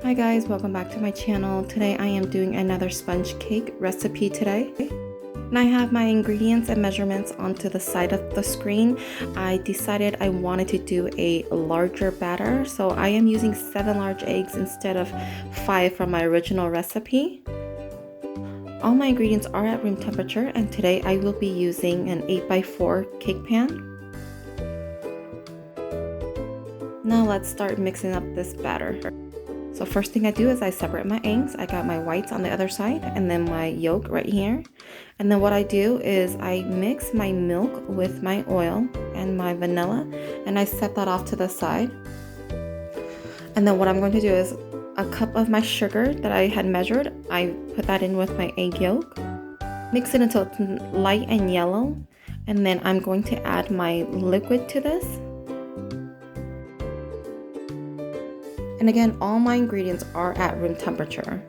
Hi guys, welcome back to my channel. Today I am doing another sponge cake recipe today. And I have my ingredients and measurements onto the side of the screen. I decided I wanted to do a larger batter, so I am using 7 large eggs instead of 5 from my original recipe. All my ingredients are at room temperature, and today I will be using an 8x4 cake pan. Now let's start mixing up this batter. So first thing I do is I separate my eggs. I got my whites on the other side and then my yolk right here. And then what I do is I mix my milk with my oil and my vanilla, and I set that off to the side. And then what I'm going to do is a cup of my sugar that I had measured, I put that in with my egg yolk. Mix it until it's light and yellow, and then I'm going to add my liquid to this. And again, all my ingredients are at room temperature.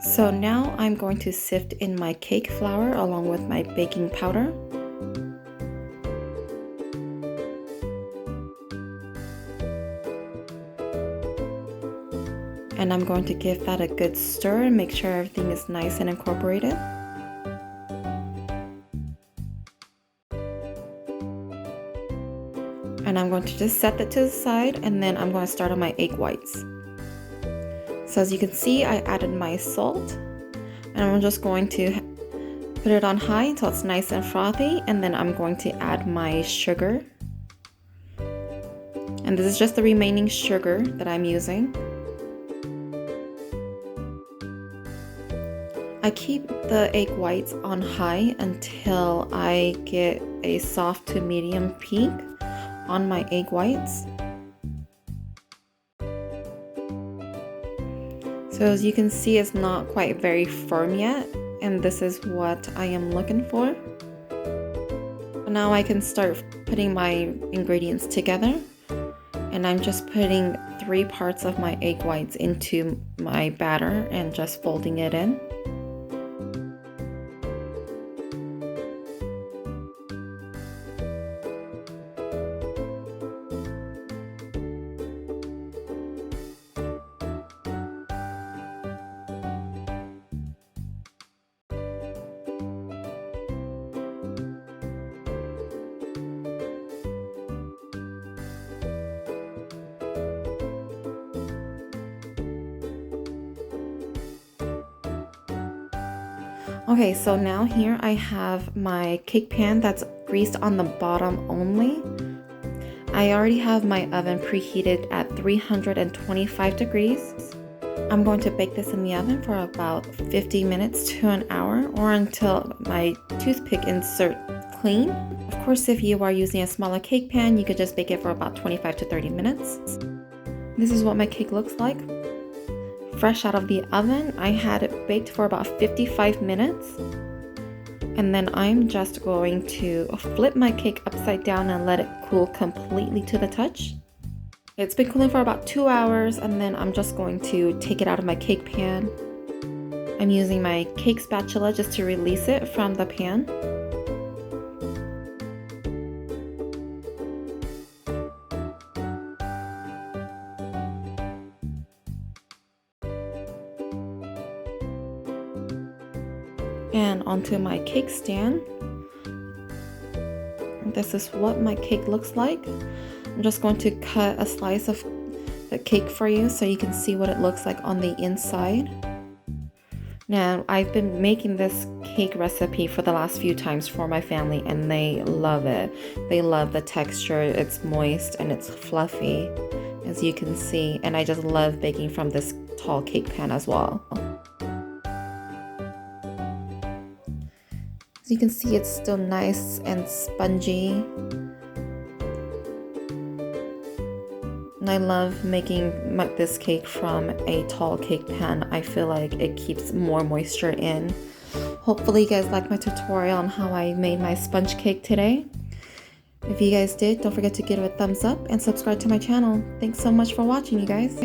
So now I'm going to sift in my cake flour along with my baking powder. And I'm going to give that a good stir and make sure everything is nice and incorporated. And I'm going to just set that to the side, and then I'm going to start on my egg whites. So as you can see, I added my salt, and I'm just going to put it on high until it's nice and frothy, and then I'm going to add my sugar. And this is just the remaining sugar that I'm using. I keep the egg whites on high until I get a soft to medium peak on my egg whites. So as you can see, it's not quite very firm yet, and this is what I am looking for. Now I can start putting my ingredients together, and I'm just putting 3 parts of my egg whites into my batter and just folding it in. Okay, so now here I have my cake pan that's greased on the bottom only. I already have my oven preheated at 325 degrees. I'm going to bake this in the oven for about 50 minutes to an hour, or until my toothpick insert clean. Of course, if you are using a smaller cake pan, you could just bake it for about 25 to 30 minutes. This is what my cake looks like. Fresh out of the oven, I had it baked for about 55 minutes. And then I'm just going to flip my cake upside down and let it cool completely to the touch. It's been cooling for about 2 hours, and then I'm just going to take it out of my cake pan. I'm using my cake spatula just to release it from the pan. And onto my cake stand. This is what my cake looks like. I'm just going to cut a slice of the cake for you so you can see what it looks like on the inside. Now, I've been making this cake recipe for the last few times for my family, and they love it. They love the texture. It's moist and it's fluffy, as you can see. And I just love baking from this tall cake pan as well. As you can see, it's still nice and spongy. And I love making this cake from a tall cake pan. I feel like it keeps more moisture in. Hopefully you guys liked my tutorial on how I made my sponge cake today. If you guys did, don't forget to give it a thumbs up and subscribe to my channel. Thanks so much for watching, you guys.